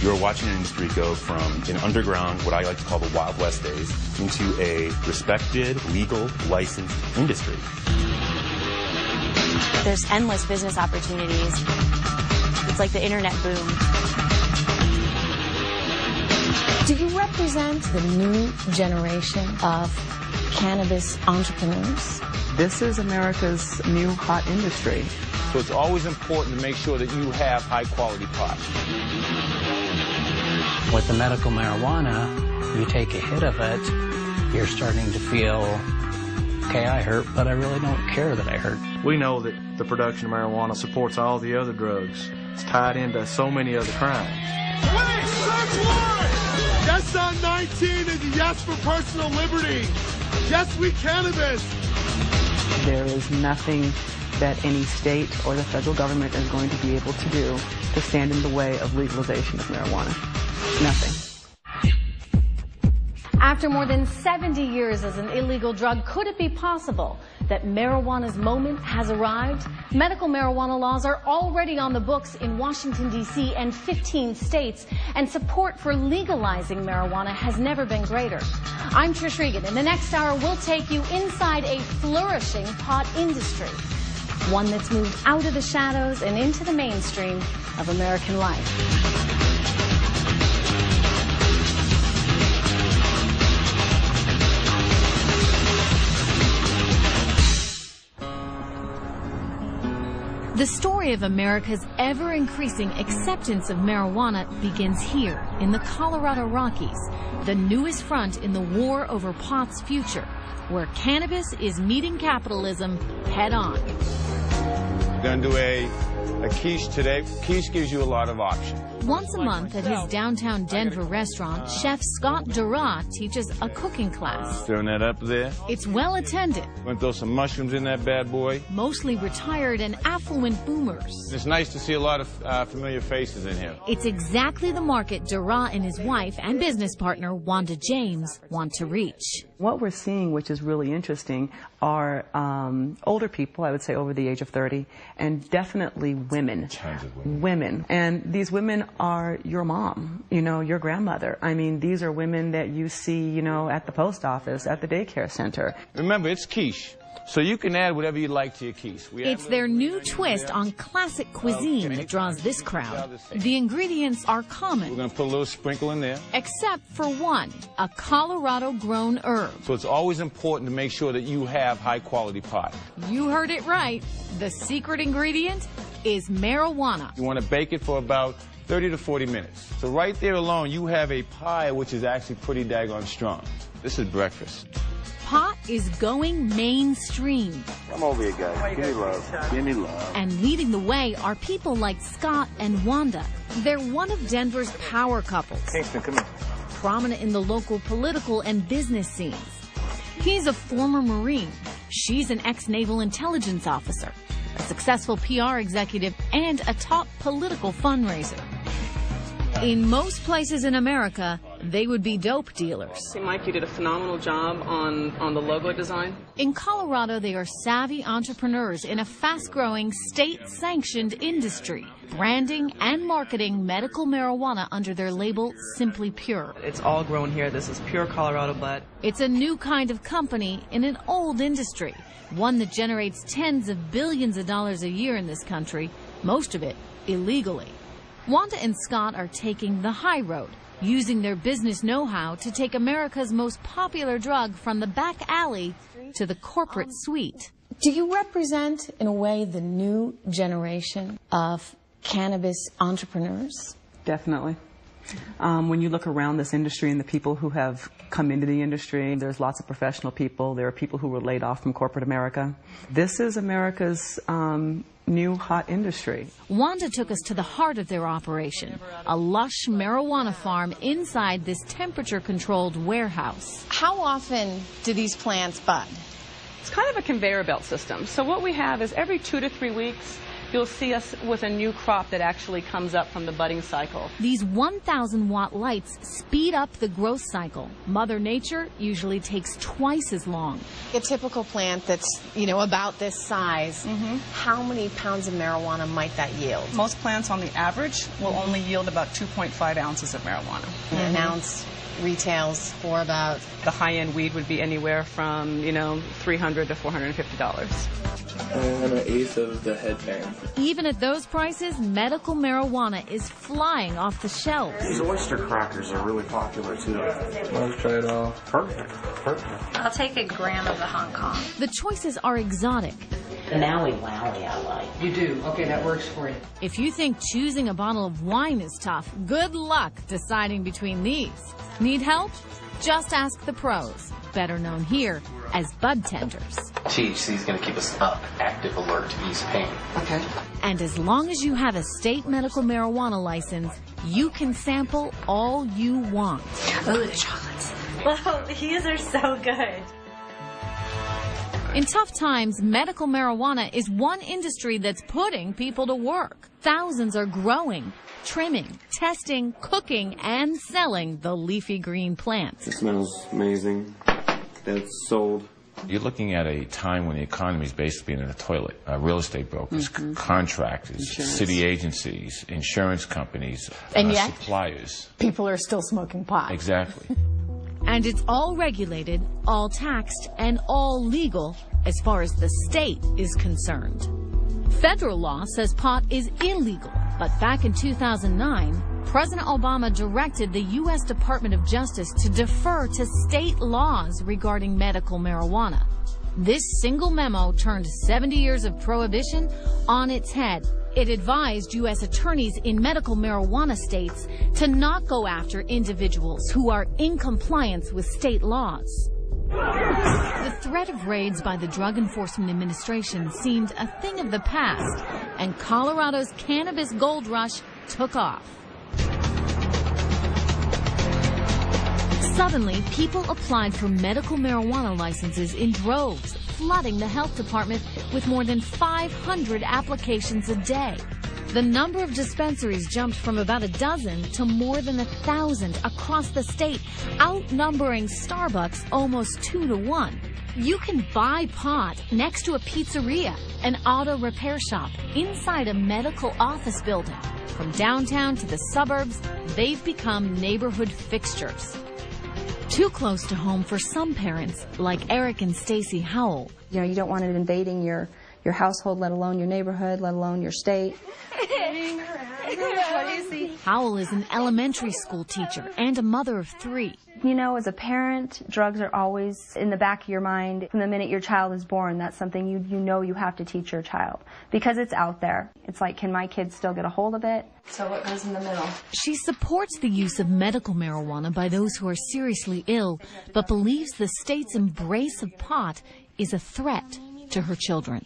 You're watching an industry go from an underground, what I like to call the Wild West days, into a respected, legal, licensed industry. There's endless business opportunities. It's like the internet boom. Do you represent the new generation of cannabis entrepreneurs? This is America's new hot industry. So it's always important to make sure that you have high-quality pot. With the medical marijuana, you take a hit of it, you're starting to feel, okay, I hurt, but I really don't care that I hurt. We know that the production of marijuana supports all the other drugs. It's tied into so many other crimes. Wait, search warrant! Yes on 19 is a yes for personal liberty. Yes, we cannabis. There is nothing that any state or the federal government is going to be able to do to stand in the way of legalization of marijuana. Nothing. After more than 70 years as an illegal drug, could it be possible that marijuana's moment has arrived? Medical marijuana laws are already on the books in Washington, D.C. and 15 states, and support for legalizing marijuana has never been greater. I'm Trish Regan. In the next hour, we'll take you inside a flourishing pot industry, one that's moved out of the shadows and into the mainstream of American life. The story of America's ever-increasing acceptance of marijuana begins here in the Colorado Rockies, the newest front in the war over pot's future, where cannabis is meeting capitalism head-on. We're going to do a quiche today. Quiche gives you a lot of options. Once a month at his downtown Denver restaurant, Chef Scott Duras teaches a cooking class. Stirring that up there. It's well attended. We're going to throw some mushrooms in that bad boy. Mostly retired and affluent boomers. It's nice to see a lot of familiar faces in here. It's exactly the market Duras and his wife and business partner, Wanda James, want to reach. What we're seeing, which is really interesting, are older people, I would say over the age of 30, and definitely women. Tons of women. Women. And these women are your mom, you know, your grandmother. I mean, these are women that you see, you know, at the post office, at the daycare center. Remember, it's quiche. So you can add whatever you like to your quiche. It's their new twist on classic cuisine that draws this crowd. The ingredients are common. We're going to put a little sprinkle in there. Except for one, a Colorado-grown herb. So it's always important to make sure that you have high-quality pot. You heard it right. The secret ingredient is marijuana. You want to bake it for about 30 to 40 minutes. So right there alone, you have a pie which is actually pretty daggone strong. This is breakfast. Pot is going mainstream. Come over here, guys. Give me love. Give me love. And leading the way are people like Scott and Wanda. They're one of Denver's power couples. Kingston, come here. Prominent in the local political and business scenes. He's a former Marine. She's an ex-naval intelligence officer, a successful PR executive, and a top political fundraiser. In most places in America, they would be dope dealers. Mike, you did a phenomenal job on the logo design. In Colorado, they are savvy entrepreneurs in a fast-growing, state-sanctioned industry, branding and marketing medical marijuana under their label Simply Pure. It's all grown here. This is pure Colorado bud. It's a new kind of company in an old industry, one that generates tens of billions of dollars a year in this country, most of it illegally. Wanda and Scott are taking the high road, using their business know-how to take America's most popular drug from the back alley to the corporate suite. Do you represent, in a way, the new generation of cannabis entrepreneurs? Definitely. When you look around this industry and the people who have come into the industry, there's lots of professional people. There are people who were laid off from corporate America. This is America's new hot industry. Wanda took us to the heart of their operation, a lush marijuana farm inside this temperature-controlled warehouse. How often do these plants bud? It's kind of a conveyor belt system. So what we have is every 2 to 3 weeks, you'll see us with a new crop that actually comes up from the budding cycle. These 1,000-watt lights speed up the growth cycle. Mother Nature usually takes twice as long. A typical plant that's, about this size, how many pounds of marijuana might that yield? Most plants on the average will only yield about 2.5 ounces of marijuana. An ounce retails for about... The high-end weed would be anywhere from, $300 to $450. And an eighth of the headband. Even at those prices, medical marijuana is flying off the shelves. These oyster crackers are really popular too. Let's try it all. Perfect. I'll take a gram of the Hong Kong. The choices are exotic. The Nowie Wowie I like. You do? Okay, that works for you. If you think choosing a bottle of wine is tough, good luck deciding between these. Need help? Just ask the pros, better known here as bud tenders. THC is going to keep us up, active, alert, ease pain. Okay. And as long as you have a state medical marijuana license, you can sample all you want. Oh, the chocolates. Whoa, these are so good. In tough times, medical marijuana is one industry that's putting people to work. Thousands are growing, trimming, testing, cooking, and selling the leafy green plants. It smells amazing. That's sold. You're looking at a time when the economy is basically in a toilet. Real estate brokers, contractors, city agencies, insurance companies, and yet, suppliers. People are still smoking pot. Exactly. And it's all regulated, all taxed, and all legal as far as the state is concerned. Federal law says pot is illegal, but back in 2009, President Obama directed the U.S. Department of Justice to defer to state laws regarding medical marijuana. This single memo turned 70 years of prohibition on its head. It advised U.S. attorneys in medical marijuana states to not go after individuals who are in compliance with state laws. The threat of raids by the Drug Enforcement Administration seemed a thing of the past, and Colorado's cannabis gold rush took off. Suddenly, people applied for medical marijuana licenses in droves, flooding the health department with more than 500 applications a day. The number of dispensaries jumped from about a dozen to more than 1,000 across the state, outnumbering Starbucks almost 2 to 1. You can buy pot next to a pizzeria, an auto repair shop, inside a medical office building. From downtown to the suburbs, they've become neighborhood fixtures. Too close to home for some parents, like Eric and Stacy Howell. You don't want it invading your household, let alone your neighborhood, let alone your state. Howell is an elementary school teacher and a mother of 3. As a parent, drugs are always in the back of your mind. From the minute your child is born, that's something you have to teach your child. Because it's out there. It's like, can my kids still get a hold of it? So what goes in the middle? She supports the use of medical marijuana by those who are seriously ill, but believes the state's embrace of pot is a threat to her children.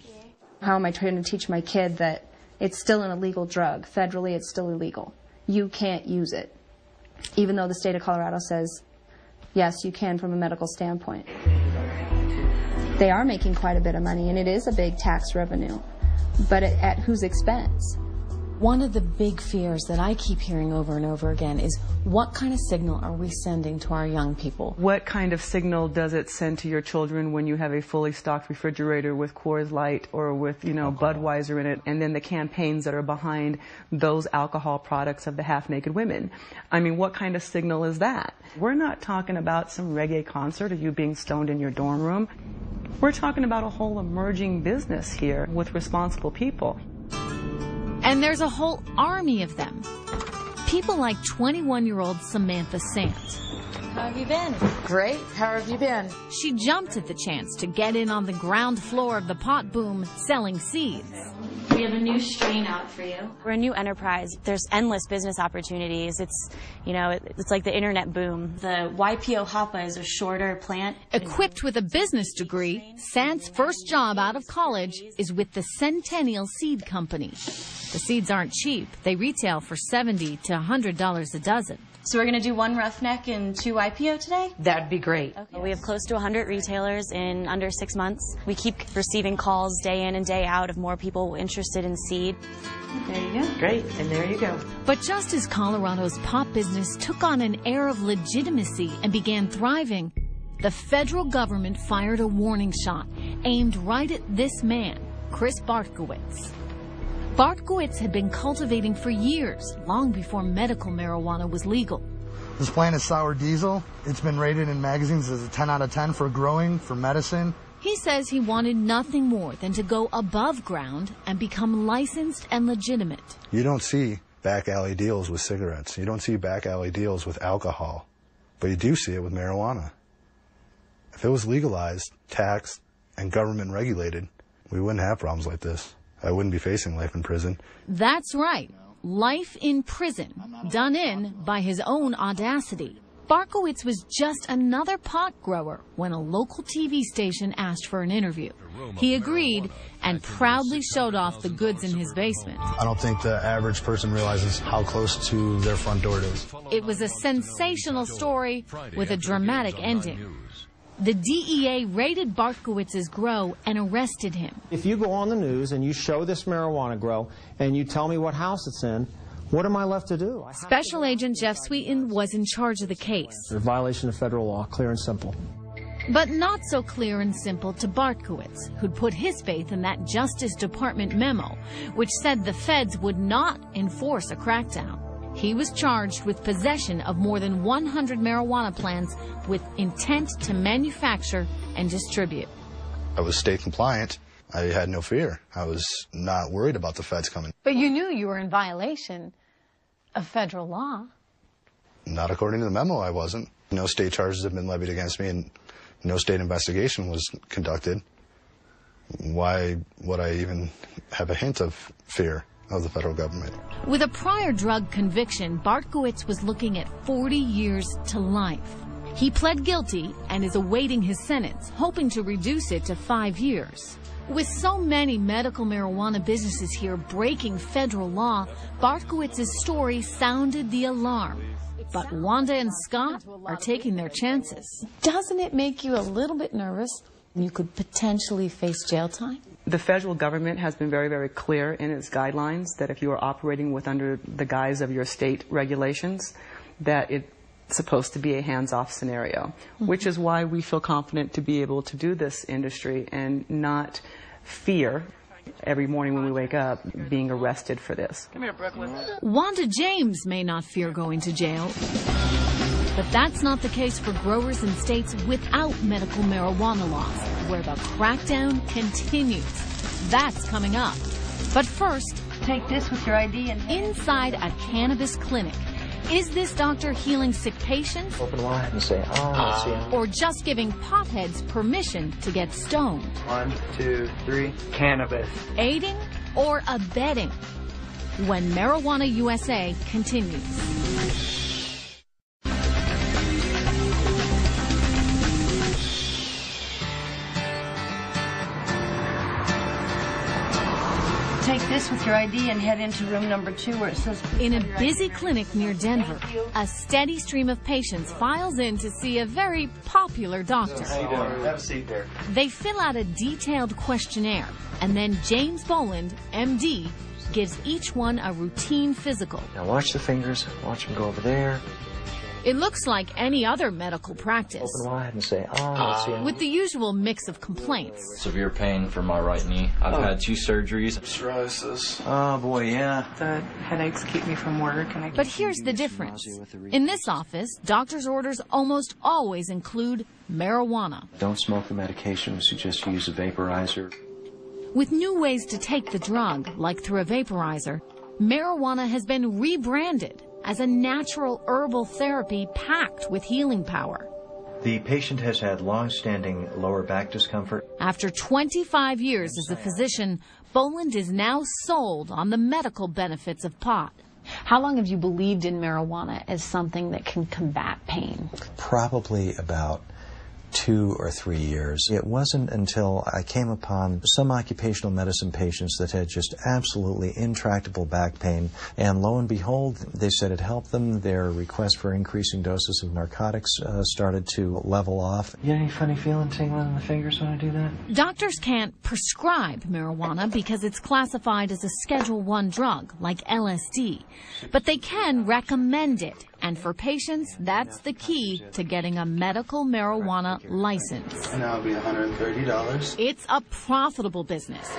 How am I trying to teach my kid that it's still an illegal drug? Federally, it's still illegal. You can't use it. Even though the state of Colorado says, yes, you can from a medical standpoint. They are making quite a bit of money, and it is a big tax revenue. But at whose expense? One of the big fears that I keep hearing over and over again is, what kind of signal are we sending to our young people? What kind of signal does it send to your children when you have a fully stocked refrigerator with Coors Light or with, Budweiser in it, and then the campaigns that are behind those alcohol products of the half-naked women? I mean, what kind of signal is that? We're not talking about some reggae concert or you being stoned in your dorm room. We're talking about a whole emerging business here with responsible people. And there's a whole army of them. People like 21-year-old Samantha Sant. How have you been? Great. How have you been? She jumped at the chance to get in on the ground floor of the pot boom, selling seeds. We have a new strain out for you. We're a new enterprise. There's endless business opportunities. It's like the internet boom. The YPO hapa is a shorter plant. Equipped with a business degree, Sant's first job out of college is with the Centennial Seed Company. The seeds aren't cheap. They retail for $70 to $100 a dozen. So we're going to do 1 roughneck and 2 IPO today? That'd be great. Okay. We have close to 100 retailers in under 6 months. We keep receiving calls day in and day out of more people interested in seed. There you go. Great, and there you go. But just as Colorado's pot business took on an air of legitimacy and began thriving, the federal government fired a warning shot aimed right at this man, Chris Bartkowitz. Bartkowitz had been cultivating for years, long before medical marijuana was legal. This plant is sour diesel. It's been rated in magazines as a 10 out of 10 for growing, for medicine. He says he wanted nothing more than to go above ground and become licensed and legitimate. You don't see back alley deals with cigarettes. You don't see back alley deals with alcohol. But you do see it with marijuana. If it was legalized, taxed, and government regulated, we wouldn't have problems like this. I wouldn't be facing life in prison. That's right. Life in prison, done in by his own audacity. Bartkowitz was just another pot grower when a local TV station asked for an interview. He agreed and proudly showed off the goods in his basement. I don't think the average person realizes how close to their front door it is. It was a sensational story with a dramatic ending. The DEA raided Bartkowitz's grow and arrested him. If you go on the news and you show this marijuana grow and you tell me what house it's in, what am I left to do? Special Agent Jeff Sweeten was in charge of the case. A violation of federal law, clear and simple. But not so clear and simple to Bartkowitz, who'd put his faith in that Justice Department memo, which said the feds would not enforce a crackdown. He was charged with possession of more than 100 marijuana plants with intent to manufacture and distribute. I was state compliant. I had no fear. I was not worried about the feds coming. But you knew you were in violation of federal law. Not according to the memo, I wasn't. No state charges have been levied against me, and no state investigation was conducted. Why would I even have a hint of fear of the federal government? With a prior drug conviction, Bartkowitz was looking at 40 years to life. He pled guilty and is awaiting his sentence, hoping to reduce it to 5 years. With so many medical marijuana businesses here breaking federal law, Bartkowitz's story sounded the alarm. But Wanda and Scott are taking their chances. Doesn't it make you a little bit nervous? You could potentially face jail time? The federal government has been very, very clear in its guidelines that if you are operating with under the guise of your state regulations, that it's supposed to be a hands-off scenario, which is why we feel confident to be able to do this industry and not fear every morning when we wake up being arrested for this. Come here, Brooklyn. Wanda James may not fear going to jail, but that's not the case for growers in states without medical marijuana laws, where the crackdown continues. That's coming up. But first, take this with your ID and inside a cannabis clinic. Is this doctor healing sick patients? Open wide and say, oh, let's see. Or just giving potheads permission to get stoned? 1, 2, 3, cannabis. Aiding or abetting? When Marijuana USA continues. take this with your ID and head into room number 2 where it says... In a busy clinic near Denver, a steady stream of patients files in to see a very popular doctor. How you doing? Have a seat there. They fill out a detailed questionnaire, and then James Boland, MD, gives each one a routine physical. Now watch the fingers. Watch them go over there. It looks like any other medical practice. Open wide and say, oh, let's see. With the usual mix of complaints. Severe pain from my right knee. I've had 2 surgeries. Psoriasis. Oh, boy, yeah. The headaches keep me from work. And But here's the difference. In this office, doctor's orders almost always include marijuana. Don't smoke the medication. We suggest you use a vaporizer. With new ways to take the drug, like through a vaporizer, marijuana has been rebranded as a natural herbal therapy packed with healing power. The patient has had long-standing lower back discomfort. After 25 years as a physician, Boland is now sold on the medical benefits of pot. How long have you believed in marijuana as something that can combat pain? Probably about 2 or 3 years. It wasn't until I came upon some occupational medicine patients that had just absolutely intractable back pain, and lo and behold, they said it helped them. Their request for increasing doses of narcotics started to level off. You get any funny feeling tingling in the fingers when I do that? Doctors can't prescribe marijuana because it's classified as a Schedule I drug, like LSD. But they can recommend it. And for patients, that's the key to getting a medical marijuana license. And that'll be $130. It's a profitable business.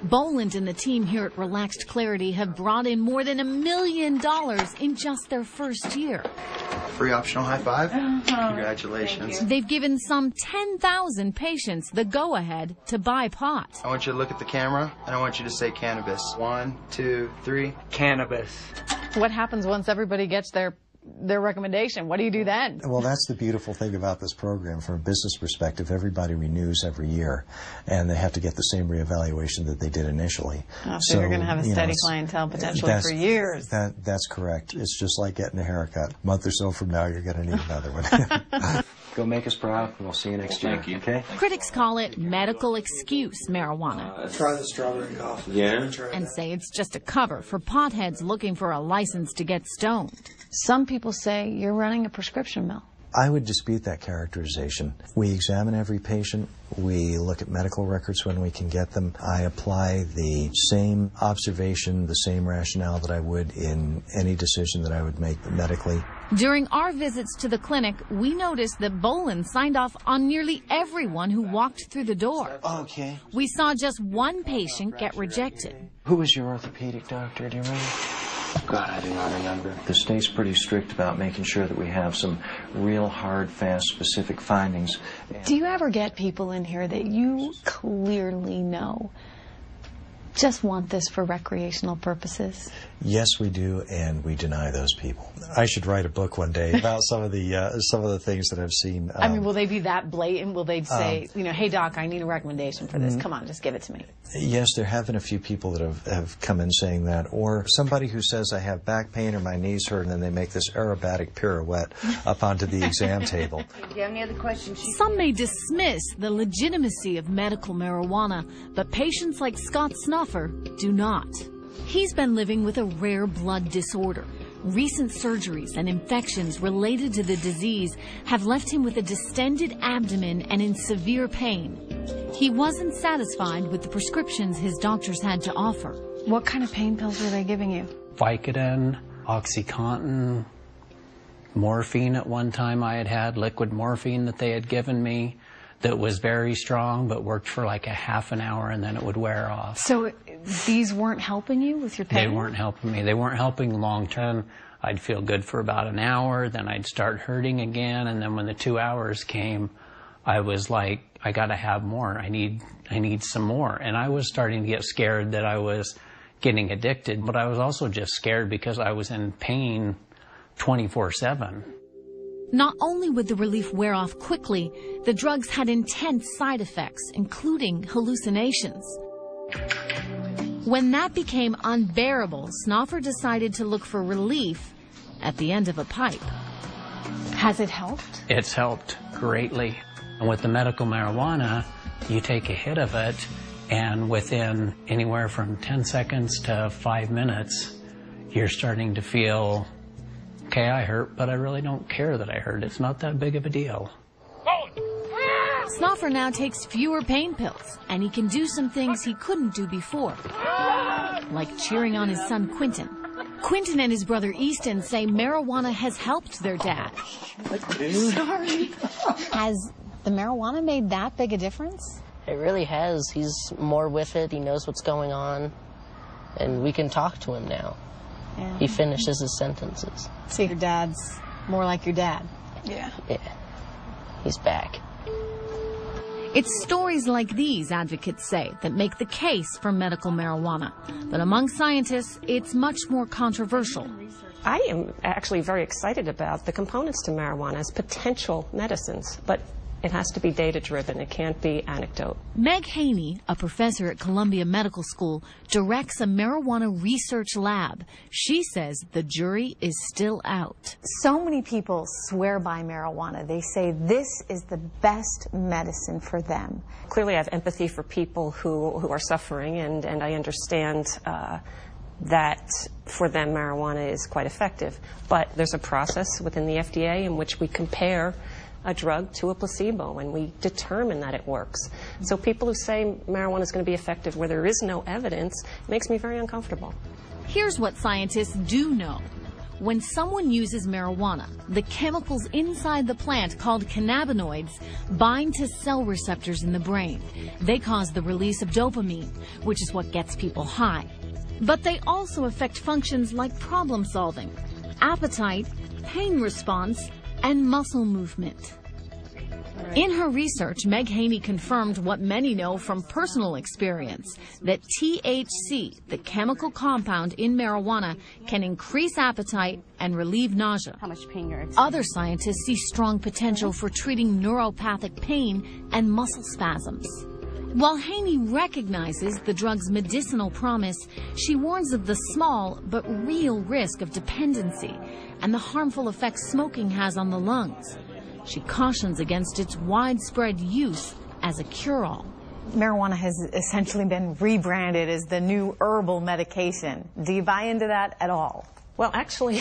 Boland and the team here at Relaxed Clarity have brought in more than $1 million in just their first year. Free optional high five. Congratulations. They've given some 10,000 patients the go-ahead to buy pot. I want you to look at the camera, and I want you to say cannabis. 1, 2, 3. Cannabis. What happens once everybody gets their recommendation? What do you do then? Well, that's the beautiful thing about this program. From a business perspective, everybody renews every year, and they have to get the same reevaluation that they did initially. So you're going to have a steady clientele potentially for years. That's correct. It's just like getting a haircut. A month or so from now, you're going to need another one. Go make us proud, and we'll see you next year. Thank you. Okay? Critics call it medical excuse marijuana. Try the strawberry coffee. Yeah? And say it's just a cover for potheads looking for a license to get stoned. Some people say you're running a prescription mill. I would dispute that characterization. We examine every patient. We look at medical records when we can get them. I apply the same observation, the same rationale that I would in any decision that I would make medically. During our visits to the clinic, we noticed that Boland signed off on nearly everyone who walked through the door. Okay. We saw just one patient get rejected. Who was your orthopedic doctor, do you remember? God, I do not remember. The state's pretty strict about making sure that we have some real hard, fast, specific findings. Do you ever get people in here that you clearly know just want this for recreational purposes? Yes, we do, and we deny those people. I should write a book one day about some of the things that I've seen. I mean, will they be that blatant? Will they say, hey, doc, I need a recommendation for this. Come on, just give it to me. Yes, there have been a few people that have come in saying that, or somebody who says I have back pain or my knees hurt, and then they make this aerobatic pirouette up onto the exam table. Do you have any other questions? Some may dismiss the legitimacy of medical marijuana, but patients like Scott Snuffer do not. He's been living with a rare blood disorder. Recent surgeries and infections related to the disease have left him with a distended abdomen and in severe pain. He wasn't satisfied with the prescriptions his doctors had to offer. What kind of pain pills were they giving you? Vicodin, OxyContin, morphine at one time I had liquid morphine that they had given me that was very strong but worked for like a half an hour and then it would wear off. So these weren't helping you with your pain? They weren't helping me. They weren't helping long term. I'd feel good for about an hour, then I'd start hurting again, and then when the 2 hours came, I was like, I gotta have more. I need some more. And I was starting to get scared that I was getting addicted, but I was also just scared because I was in pain 24/7. Not only would the relief wear off quickly, the drugs had intense side effects, including hallucinations. When that became unbearable, Snoffer decided to look for relief at the end of a pipe. Has it helped? It's helped greatly. And with the medical marijuana, you take a hit of it, and within anywhere from 10 seconds to 5 minutes, you're starting to feel, okay, I hurt, but I really don't care that I hurt. It's not that big of a deal. Snoffer now takes fewer pain pills, and he can do some things he couldn't do before, like cheering on his son Quentin. Quentin and his brother Easton say marijuana has helped their dad. Sorry. Has the marijuana made that big a difference? It really has. He's more with it. He knows what's going on, and we can talk to him now. Yeah. He finishes his sentences. So your dad's more like your dad? Yeah. Yeah. He's back. It's stories like these, advocates say, that make the case for medical marijuana. But among scientists, it's much more controversial. I am actually very excited about the components to marijuana as potential medicines, but It has to be data-driven. It can't be anecdote. Meg Haney, a professor at Columbia Medical School, directs a marijuana research lab. She says the jury is still out. So many people swear by marijuana. They say this is the best medicine for them. Clearly, I have empathy for people who are suffering, and I understand that for them marijuana is quite effective. But there's a process within the FDA in which we compare a drug to a placebo, and we determine that it works. So people who say marijuana is going to be effective where there is no evidence makes me very uncomfortable. Here's what scientists do know. When someone uses marijuana, the chemicals inside the plant called cannabinoids bind to cell receptors in the brain. They cause the release of dopamine, which is what gets people high. But they also affect functions like problem solving, appetite, pain response, and muscle movement. In her research, Meg Haney confirmed what many know from personal experience, that THC, the chemical compound in marijuana, can increase appetite and relieve nausea. How much pain you're experiencing. Other scientists see strong potential for treating neuropathic pain and muscle spasms. While Haney recognizes the drug's medicinal promise, she warns of the small but real risk of dependency and the harmful effects smoking has on the lungs. She cautions against its widespread use as a cure-all. Marijuana has essentially been rebranded as the new herbal medication. Do you buy into that at all? Well, actually,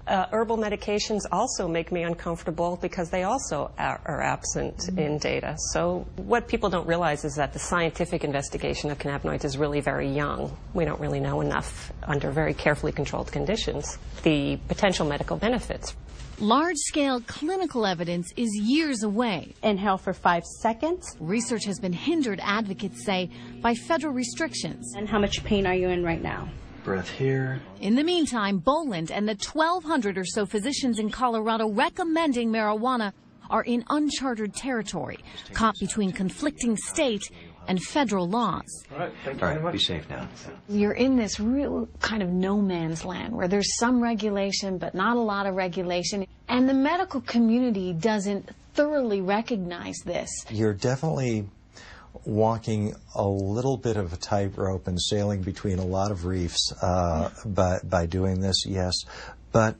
herbal medications also make me uncomfortable because they also are absent in data. So what people don't realize is that the scientific investigation of cannabinoids is really very young. We don't really know enough under very carefully controlled conditions. The potential medical benefits. Large-scale clinical evidence is years away. Inhale for 5 seconds. Research has been hindered, advocates say, by federal restrictions. And how much pain are you in right now? Breath here. In the meantime, Boland and the 1,200 or so physicians in Colorado recommending marijuana are in uncharted territory, caught between conflicting state and federal laws. All right, be safe now. You're in this real kind of no man's land where there's some regulation but not a lot of regulation, and the medical community doesn't thoroughly recognize this. You're definitely walking a little bit of a tightrope and sailing between a lot of reefs by doing this, yes. But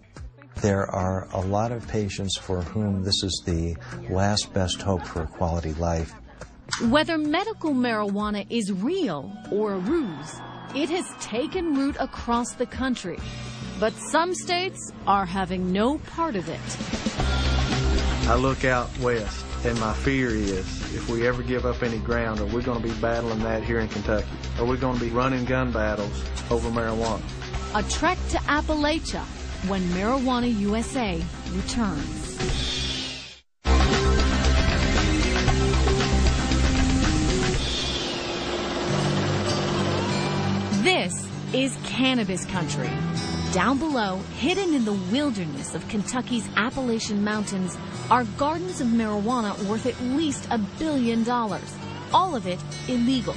there are a lot of patients for whom this is the last best hope for a quality life. Whether medical marijuana is real or a ruse, it has taken root across the country. But some states are having no part of it. I look out west, and my fear is if we ever give up any ground, are we going to be battling that here in Kentucky? Are we going to be running gun battles over marijuana? A trek to Appalachia when Marijuana USA returns. This is cannabis country. Down below, hidden in the wilderness of Kentucky's Appalachian Mountains, are gardens of marijuana worth at least $1 billion. All of it illegal.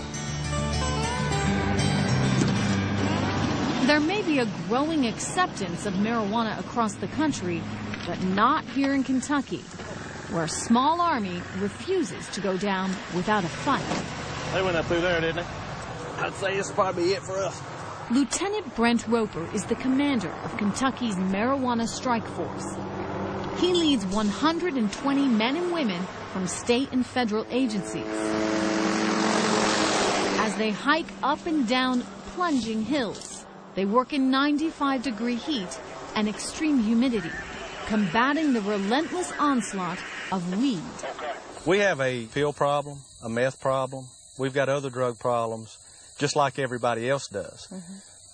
There may be a growing acceptance of marijuana across the country, but not here in Kentucky, where a small army refuses to go down without a fight. They went up through there, didn't they? I'd say this is probably it for us. Lieutenant Brent Roper is the commander of Kentucky's marijuana strike force. He leads 120 men and women from state and federal agencies as they hike up and down plunging hills. They work in 95-degree heat and extreme humidity, combating the relentless onslaught of weed. We have a pill problem, a meth problem. We've got other drug problems, just like everybody else does.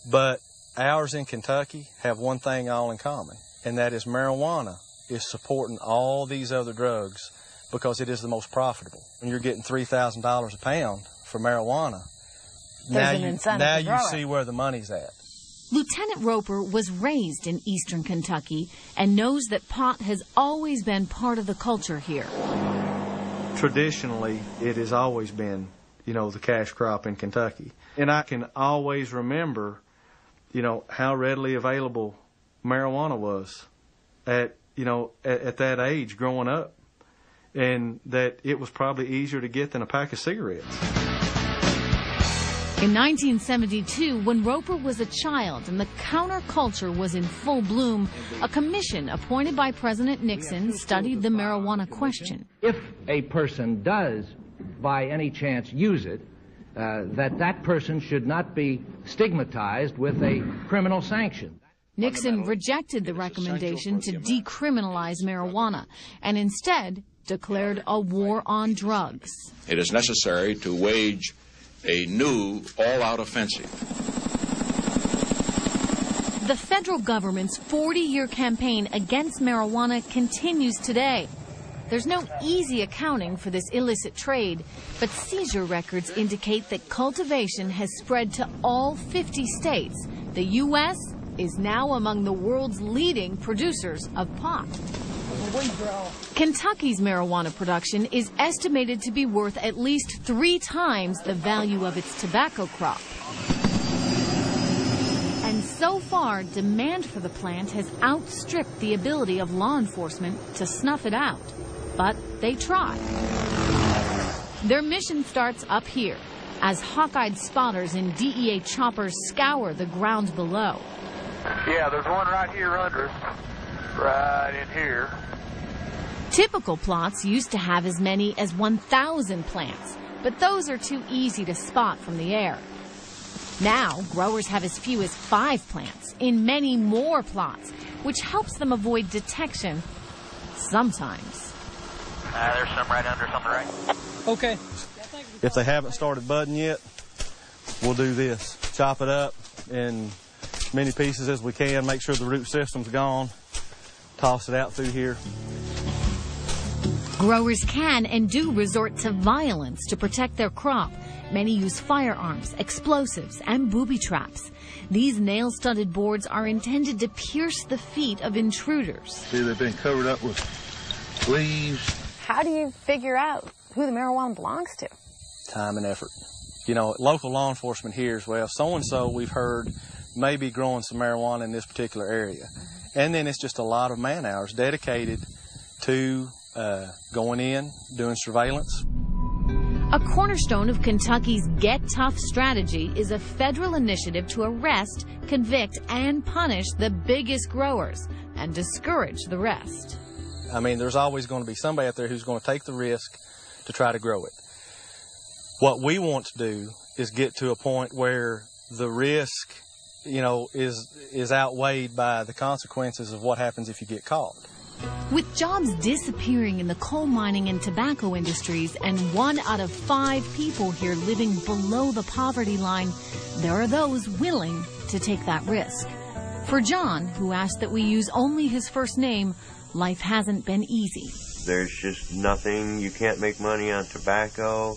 But ours in Kentucky have one thing all in common, and that is marijuana is supporting all these other drugs because it is the most profitable. When you're getting $3,000 a pound for marijuana, now you see where the money's at. Lieutenant Roper was raised in eastern Kentucky and knows that pot has always been part of the culture here. Traditionally, it has always been, you know, the cash crop in Kentucky. And I can always remember, you know, how readily available marijuana was at that age growing up. and that it was probably easier to get than a pack of cigarettes. In 1972, when Roper was a child and the counterculture was in full bloom, a commission appointed by President Nixon studied the marijuana question. If a person does, by any chance, use it, that person should not be stigmatized with a criminal sanction. Nixon rejected the recommendation to decriminalize marijuana and instead declared a war on drugs. It is necessary to wage a new all-out offensive. The federal government's 40-year campaign against marijuana continues today. There's no easy accounting for this illicit trade, but seizure records indicate that cultivation has spread to all 50 states. The U.S. is now among the world's leading producers of pot. Kentucky's marijuana production is estimated to be worth at least 3 times the value of its tobacco crop. And so far, demand for the plant has outstripped the ability of law enforcement to snuff it out. But they try. Their mission starts up here, as hawk-eyed spotters in DEA choppers scour the ground below. Yeah, there's one right here under us, right in here. Typical plots used to have as many as 1,000 plants, but those are too easy to spot from the air. Now, growers have as few as 5 plants in many more plots, which helps them avoid detection sometimes. There's some right under us on the right. Okay. If they haven't started budding yet, we'll do this. Chop it up in as many pieces as we can, make sure the root system's gone, toss it out through here. Growers can and do resort to violence to protect their crop. Many use firearms, explosives, and booby traps. These nail-studded boards are intended to pierce the feet of intruders. See, they've been covered up with leaves. How do you figure out who the marijuana belongs to? Time and effort. You know, local law enforcement hears, well, so-and-so we've heard may be growing some marijuana in this particular area. And then it's just a lot of man-hours dedicated to going in, doing surveillance. A cornerstone of Kentucky's Get Tough strategy is a federal initiative to arrest, convict, and punish the biggest growers and discourage the rest. I mean, there's always going to be somebody out there who's going to take the risk to try to grow it. What we want to do is get to a point where the risk, you know, is outweighed by the consequences of what happens if you get caught. With jobs disappearing in the coal mining and tobacco industries and 1 out of 5 people here living below the poverty line, there are those willing to take that risk. For John, who asked that we use only his first name, life hasn't been easy. There's just nothing. You can't make money on tobacco.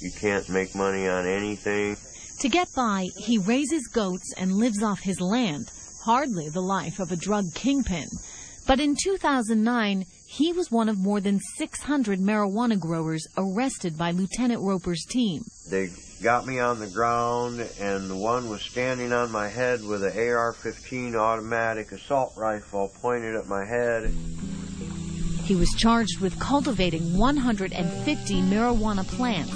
You can't make money on anything. To get by, he raises goats and lives off his land, hardly the life of a drug kingpin. But in 2009, he was one of more than 600 marijuana growers arrested by Lieutenant Roper's team. They got me on the ground, and the one was standing on my head with an AR-15 automatic assault rifle pointed at my head. He was charged with cultivating 150 marijuana plants,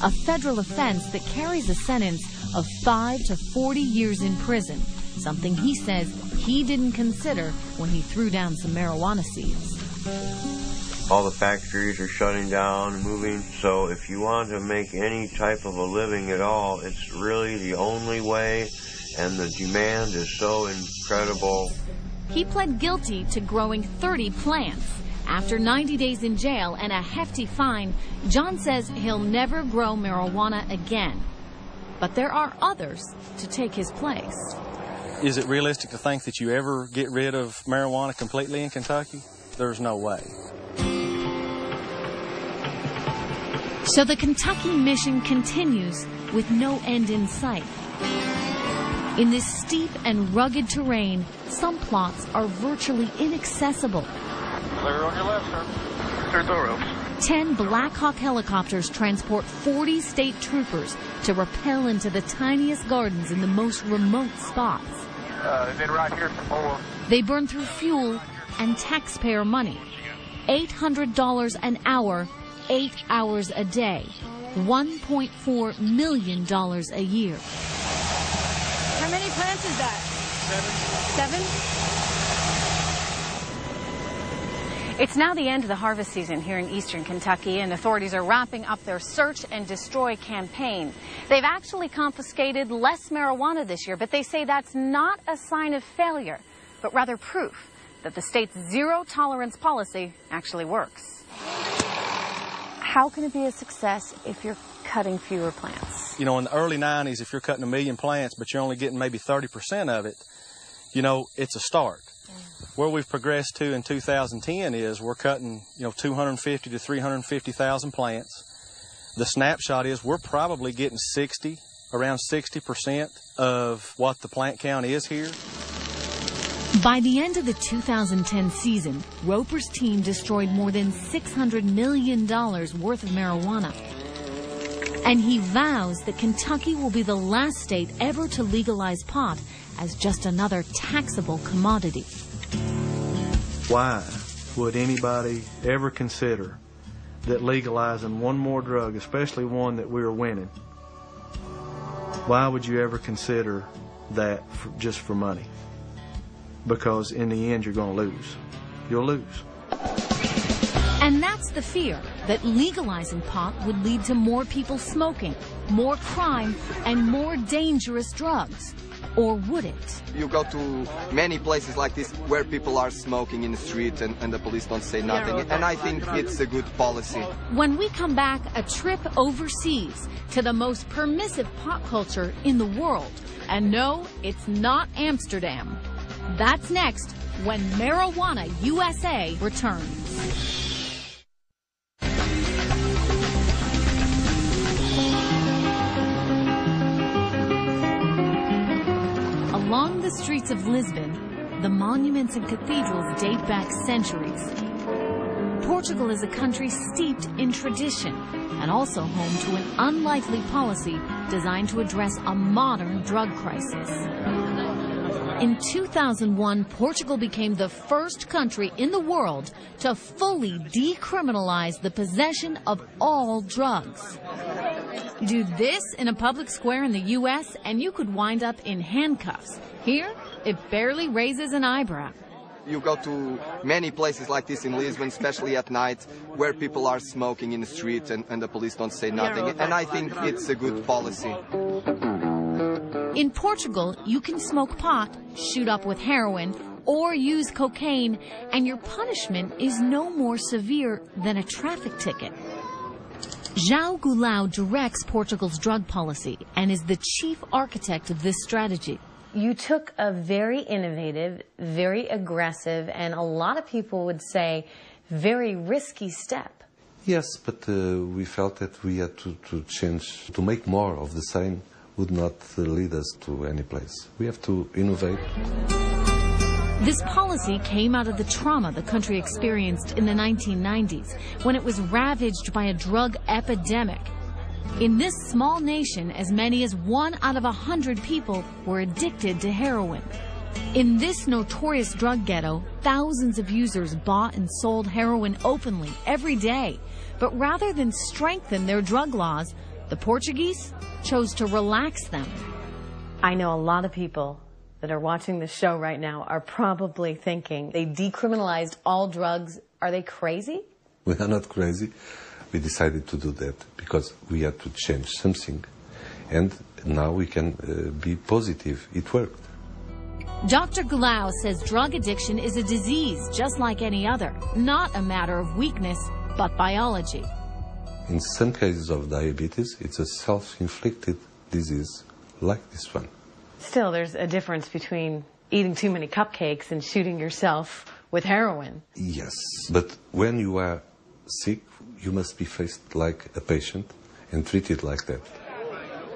a federal offense that carries a sentence of 5 to 40 years in prison, something he says he didn't consider when he threw down some marijuana seeds. All the factories are shutting down, moving, so if you want to make any type of a living at all, it's really the only way, and the demand is so incredible. He pled guilty to growing 30 plants. After 90 days in jail and a hefty fine, John says he'll never grow marijuana again. But there are others to take his place. Is it realistic to think that you ever get rid of marijuana completely in Kentucky? There's no way. So the Kentucky mission continues with no end in sight. In this steep and rugged terrain, some plots are virtually inaccessible. Clear on your left, sir. Clear the ropes. 10 Black Hawk helicopters transport 40 state troopers to rappel into the tiniest gardens in the most remote spots. They've been right here for more. They burn through fuel and taxpayer money. $800 an hour, 8 hours a day, $1.4 million a year. How many plants is that? 7. It's now the end of the harvest season here in eastern Kentucky, and authorities are wrapping up their search and destroy campaign. They've actually confiscated less marijuana this year, but they say that's not a sign of failure, but rather proof that the state's zero-tolerance policy actually works. How can it be a success if you're cutting fewer plants? You know, in the early 90s, if you're cutting 1 million plants, but you're only getting maybe 30% of it, you know, it's a start. Where we've progressed to in 2010 is we're cutting, 250 to 350,000 plants. The snapshot is we're probably getting around 60% of what the plant count is here. By the end of the 2010 season, Roper's team destroyed more than $600 million worth of marijuana. And he vows that Kentucky will be the last state ever to legalize pot as just another taxable commodity. Why would anybody ever consider that legalizing one more drug, especially one that we are winning, why would you ever consider that just for money? Because in the end, you're going to lose. You'll lose. And that's the fear, that legalizing pot would lead to more people smoking, more crime, and more dangerous drugs. Or would it? You go to many places like this where people are smoking in the street and the police don't say nothing. And I think it's a good policy. When we come back, a trip overseas to the most permissive pot culture in the world. And no, it's not Amsterdam. That's next when Marijuana USA returns. Along the streets of Lisbon, the monuments and cathedrals date back centuries. Portugal is a country steeped in tradition and also home to an unlikely policy designed to address a modern drug crisis. In 2001, Portugal became the first country in the world to fully decriminalize the possession of all drugs. Do this in a public square in the U.S. and you could wind up in handcuffs. Here, it barely raises an eyebrow. You go to many places like this in Lisbon, especially at night, where people are smoking in the street and the police don't say nothing. And I think it's a good policy. In Portugal, you can smoke pot, shoot up with heroin, or use cocaine, and your punishment is no more severe than a traffic ticket. João Goulão directs Portugal's drug policy and is the chief architect of this strategy. You took a very innovative, very aggressive, and a lot of people would say very risky step. Yes, but we felt that we had to change, to make more of the same would not lead us to any place. We have to innovate. This policy came out of the trauma the country experienced in the 1990s, when it was ravaged by a drug epidemic. In this small nation, as many as 1 out of 100 people were addicted to heroin. In this notorious drug ghetto, thousands of users bought and sold heroin openly every day. But rather than strengthen their drug laws, the Portuguese chose to relax them. I know a lot of people that are watching this show right now are probably thinking they decriminalized all drugs. Are they crazy? We are not crazy. We decided to do that because we had to change something. And now we can be positive. It worked. Dr. Goulão says drug addiction is a disease just like any other, not a matter of weakness, but biology. In some cases of diabetes, it's a self-inflicted disease like this one. Still, there's a difference between eating too many cupcakes and shooting yourself with heroin. Yes, but when you are sick, you must be faced like a patient and treated like that.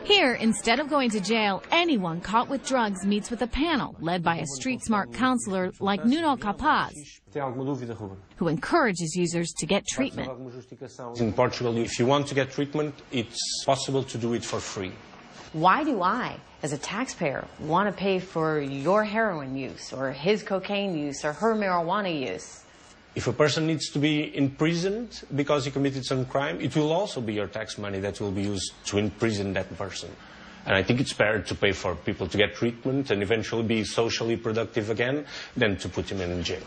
Here, instead of going to jail, anyone caught with drugs meets with a panel led by a street-smart counselor like Nuno Capaz, who encourages users to get treatment. In Portugal, if you want to get treatment, it's possible to do it for free. Why do I, as a taxpayer, want to pay for your heroin use or his cocaine use or her marijuana use? If a person needs to be imprisoned because he committed some crime, it will also be your tax money that will be used to imprison that person. And I think it's better to pay for people to get treatment and eventually be socially productive again than to put him in jail.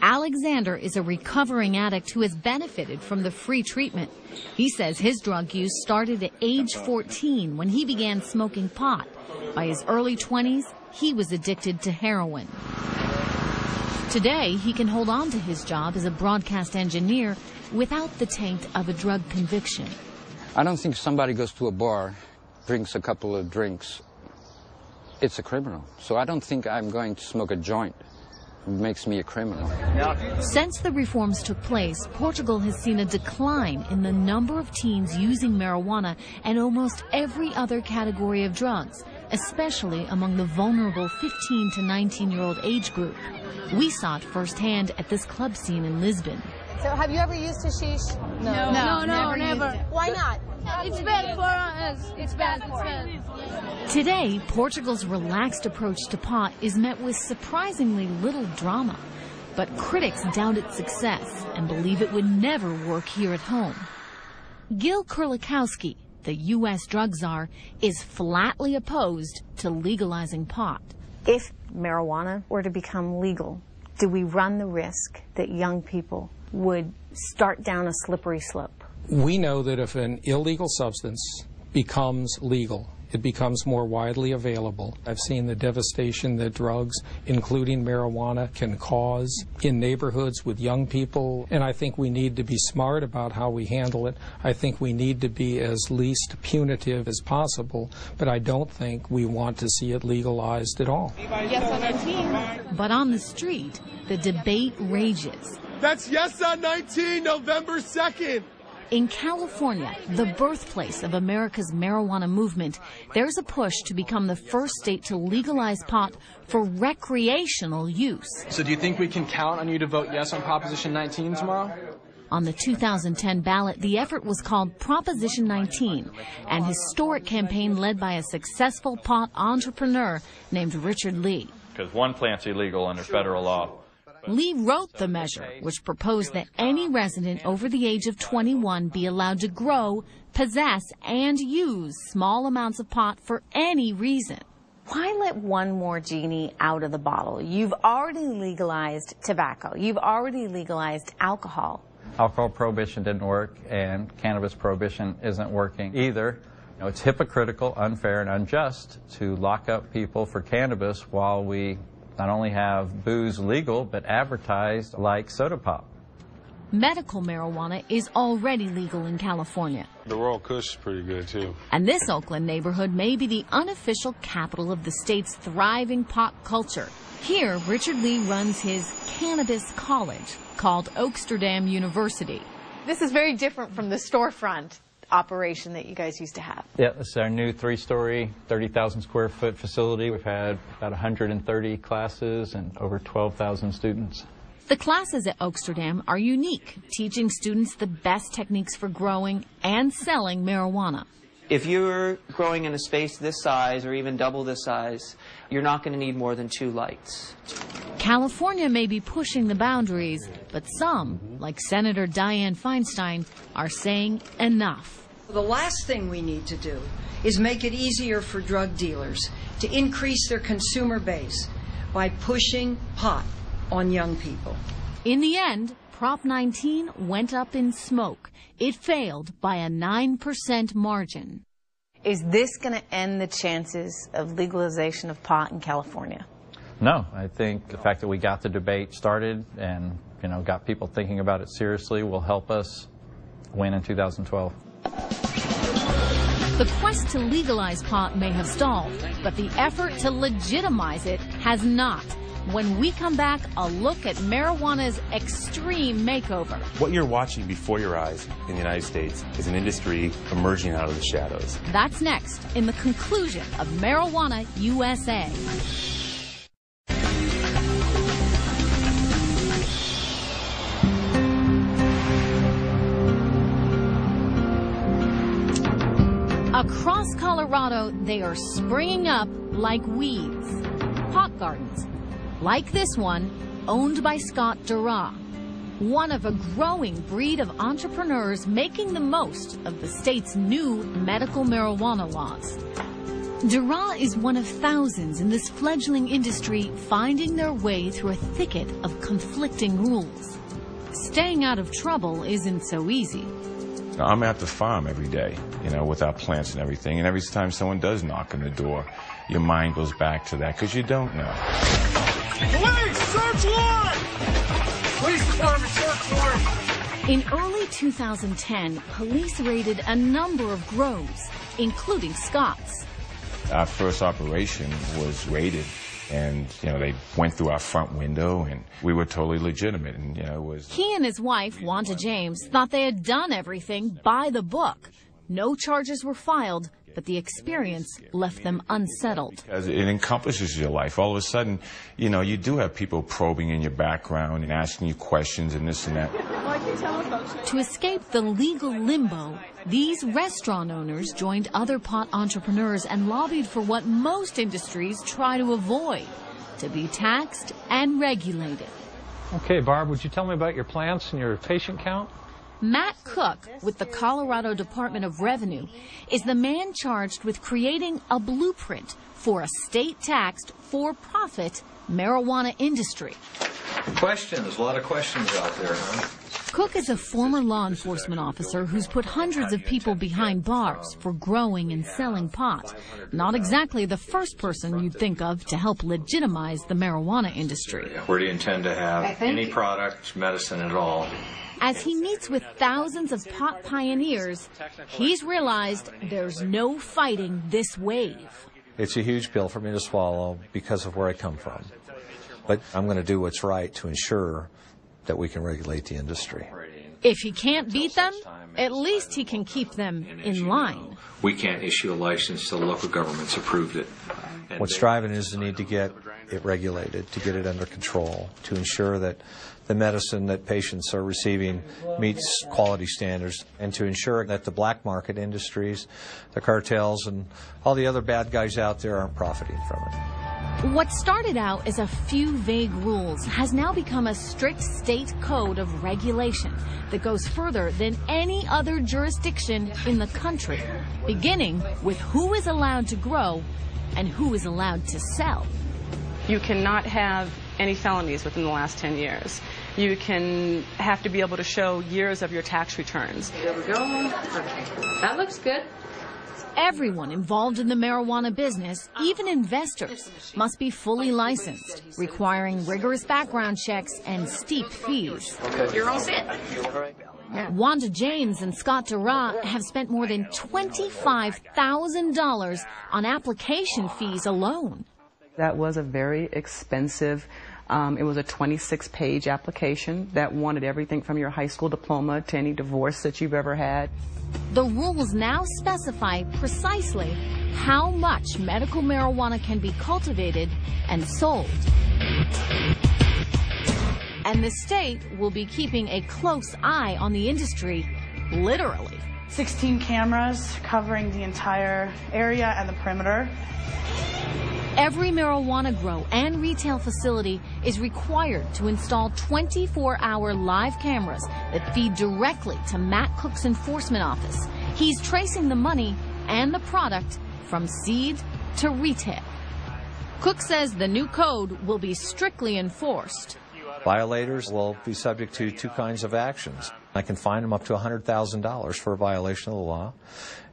Alexander is a recovering addict who has benefited from the free treatment. He says his drug use started at age 14 when he began smoking pot. By his early 20s, he was addicted to heroin. Today, he can hold on to his job as a broadcast engineer without the taint of a drug conviction. I don't think somebody goes to a bar, drinks a couple of drinks, it's a criminal. So I don't think I'm going to smoke a joint. It makes me a criminal. Since the reforms took place, Portugal has seen a decline in the number of teens using marijuana and almost every other category of drugs, especially among the vulnerable 15 to 19-year-old age group. We saw it firsthand at this club scene in Lisbon. So have you ever used hashish? No, never. Why not? It's bad for us. It's bad. Today, Portugal's relaxed approach to pot is met with surprisingly little drama. But critics doubt its success and believe it would never work here at home. Gil Kurlikowski, the U.S. drug czar, is flatly opposed to legalizing pot. If marijuana were to become legal, do we run the risk that young people would start down a slippery slope? We know that if an illegal substance becomes legal, it becomes more widely available. I've seen the devastation that drugs, including marijuana, can cause in neighborhoods with young people, and I think we need to be smart about how we handle it. I think we need to be as least punitive as possible, but I don't think we want to see it legalized at all. Yes on 19. But on the street, the debate rages. That's Yes on 19, November 2nd. In California, the birthplace of America's marijuana movement, there's a push to become the first state to legalize pot for recreational use. So do you think we can count on you to vote yes on Proposition 19 tomorrow? On the 2010 ballot, the effort was called Proposition 19, an historic campaign led by a successful pot entrepreneur named Richard Lee. Because one plant's illegal under federal law. Lee wrote the measure, which proposed that any resident over the age of 21 be allowed to grow, possess, and use small amounts of pot for any reason. Why let one more genie out of the bottle? You've already legalized tobacco. You've already legalized alcohol. Alcohol prohibition didn't work, and cannabis prohibition isn't working either. You know, it's hypocritical, unfair, and unjust to lock up people for cannabis while we not only have booze legal, but advertised like soda pop. Medical marijuana is already legal in California. The Royal Kush is pretty good, too. And this Oakland neighborhood may be the unofficial capital of the state's thriving pot culture. Here, Richard Lee runs his cannabis college, called Oaksterdam University. This is very different from the storefront operation that you guys used to have. Yeah, this is our new 3-story, 30,000 square foot facility. We've had about 130 classes and over 12,000 students. The classes at Oaksterdam are unique, teaching students the best techniques for growing and selling marijuana. If you're growing in a space this size or even double this size, you're not going to need more than 2 lights. California may be pushing the boundaries, but some, like Senator Dianne Feinstein, are saying enough. The last thing we need to do is make it easier for drug dealers to increase their consumer base by pushing pot on young people. In the end, Prop 19 went up in smoke. It failed by a 9% margin. Is this going to end the chances of legalization of pot in California? No, I think the fact that we got the debate started and, got people thinking about it seriously will help us win in 2012. The quest to legalize pot may have stalled, but the effort to legitimize it has not. When we come back, a look at marijuana's extreme makeover. What you're watching before your eyes in the United States is an industry emerging out of the shadows. That's next in the conclusion of Marijuana USA. Across Colorado, they are springing up like weeds. Pot gardens, like this one, owned by Scott Dura. one of a growing breed of entrepreneurs making the most of the state's new medical marijuana laws. Dara is one of thousands in this fledgling industry finding their way through a thicket of conflicting rules. Staying out of trouble isn't so easy. I'm at the farm every day, with our plants and everything, and every time someone does knock on the door, your mind goes back to that, because you don't know. Police, search warrant! Police department, search warrant! In early 2010, police raided a number of grows, including Scott's. Our first operation was raided, and, they went through our front window, and we were totally legitimate, and, it was... He and his wife, Wanda James, thought they had done everything by the book. No charges were filed, but the experience left them unsettled. Because it encompasses your life. All of a sudden, you do have people probing in your background and asking you questions and this and that. To escape the legal limbo, these restaurant owners joined other pot entrepreneurs and lobbied for what most industries try to avoid, to be taxed and regulated. Okay, Barb, would you tell me about your plants and your patient count? Matt Cook, with the Colorado Department of Revenue, is the man charged with creating a blueprint for a state-taxed, for-profit marijuana industry. Questions, a lot of questions out there, huh? Cook is a former law enforcement officer who's put hundreds of people behind bars for growing and selling pot. Not exactly the first person you'd think of to help legitimize the marijuana industry. Where do you intend to have any product, medicine at all? As he meets with thousands of pot pioneers, he's realized there's no fighting this wave. It's a huge pill for me to swallow because of where I come from. But I'm going to do what's right to ensure that we can regulate the industry. If he can't beat them, at least he can keep them in line. We can't issue a license till local governments approved it. What's driving is the need to get it regulated, to get it under control, to ensure that the medicine that patients are receiving meets quality standards, and to ensure that the black market industries, the cartels, and all the other bad guys out there aren't profiting from it. What started out as a few vague rules has now become a strict state code of regulation that goes further than any other jurisdiction in the country, beginning with who is allowed to grow and who is allowed to sell. You cannot have any felonies within the last 10 years. You can have to be able to show years of your tax returns. There we go. Okay. That looks good. Everyone involved in the marijuana business, even investors, must be fully licensed, requiring rigorous background checks and steep fees. Okay. You're all set. Wanda James and Scott Dara have spent more than $25,000 on application fees alone. That was a very expensive, it was a 26-page application that wanted everything from your high school diploma to any divorce that you've ever had. The rules now specify precisely how much medical marijuana can be cultivated and sold. And the state will be keeping a close eye on the industry, literally. 16 cameras covering the entire area and the perimeter. Every marijuana grow and retail facility is required to install 24-hour live cameras that feed directly to Matt Cook's enforcement office. He's tracing the money and the product from seed to retail. Cook says the new code will be strictly enforced. Violators will be subject to two kinds of actions. I can fine them up to $100,000 for a violation of the law,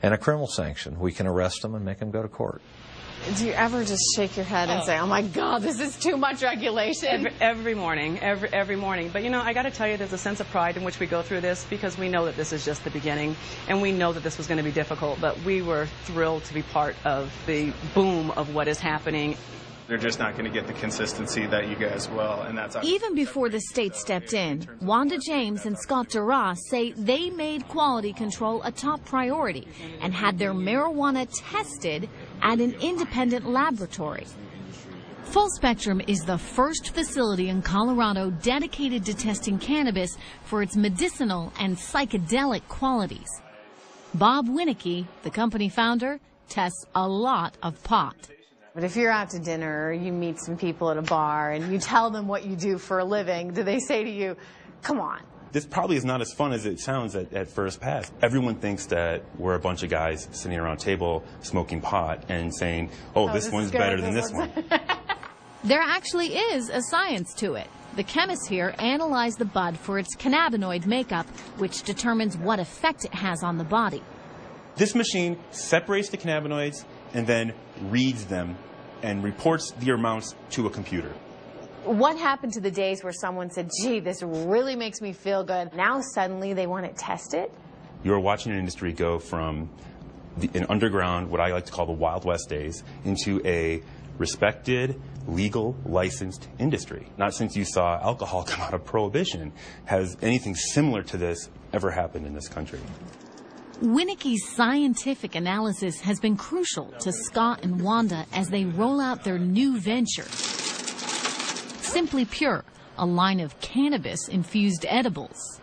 and a criminal sanction. We can arrest them and make them go to court. Do you ever just shake your head and say, oh my God, this is too much regulation? Every morning, every morning. But I got to tell you, there's a sense of pride in which we go through this, because we know that this is just the beginning, and we know that this was going to be difficult, but we were thrilled to be part of the boom of what is happening. They're just not going to get the consistency that you guys will, and that's... Even before the state stepped in, Wanda James and Scott Dara say they made quality control a top priority and had their marijuana tested at an independent laboratory. Full Spectrum is the first facility in Colorado dedicated to testing cannabis for its medicinal and psychedelic qualities. Bob Winicky, the company founder, tests a lot of pot. But if you're out to dinner or you meet some people at a bar and you tell them what you do for a living, do they say to you, Come on. This probably is not as fun as it sounds at first pass. Everyone thinks that we're a bunch of guys sitting around a table smoking pot and saying, oh, this one's better than this one. There actually is a science to it. The chemists here analyze the bud for its cannabinoid makeup, which determines what effect it has on the body. This machine separates the cannabinoids and then reads them and reports the amounts to a computer. What happened to the days where someone said, gee, this really makes me feel good? Now suddenly they want to test it? You're watching an industry go from an underground, what I like to call the Wild West days, into a respected, legal, licensed industry. Not since you saw alcohol come out of Prohibition has anything similar to this ever happened in this country. Winicke's scientific analysis has been crucial to Scott and Wanda as they roll out their new venture. Simply Pure, a line of cannabis-infused edibles.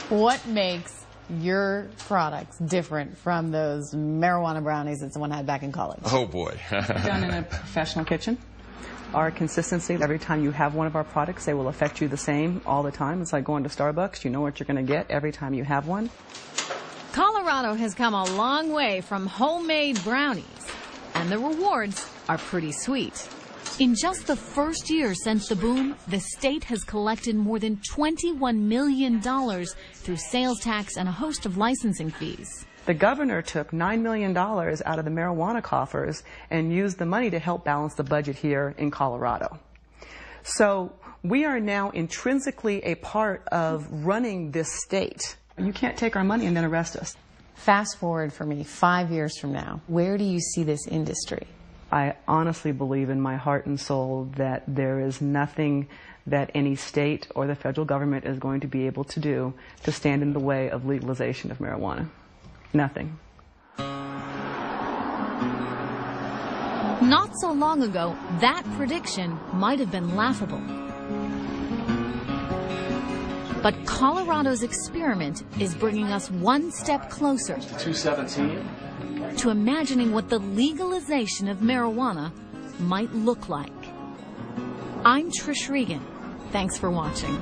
What makes your products different from those marijuana brownies that someone had back in college? Oh, boy. Done in a professional kitchen. Our consistency, every time you have one of our products, they will affect you the same all the time. It's like going to Starbucks. You know what you're going to get every time you have one. Colorado has come a long way from homemade brownies, and the rewards are pretty sweet. In just the first year since the boom, the state has collected more than $21 million through sales tax and a host of licensing fees. The governor took $9 million out of the marijuana coffers and used the money to help balance the budget here in Colorado. So we are now intrinsically a part of running this state. You can't take our money and then arrest us. Fast forward for me 5 years from now, where do you see this industry? I honestly believe in my heart and soul that there is nothing that any state or the federal government is going to be able to do to stand in the way of legalization of marijuana. Nothing. Not so long ago, that prediction might have been laughable. But Colorado's experiment is bringing us one step closer 217. to imagining what the legalization of marijuana might look like. I'm Trish Regan. Thanks for watching.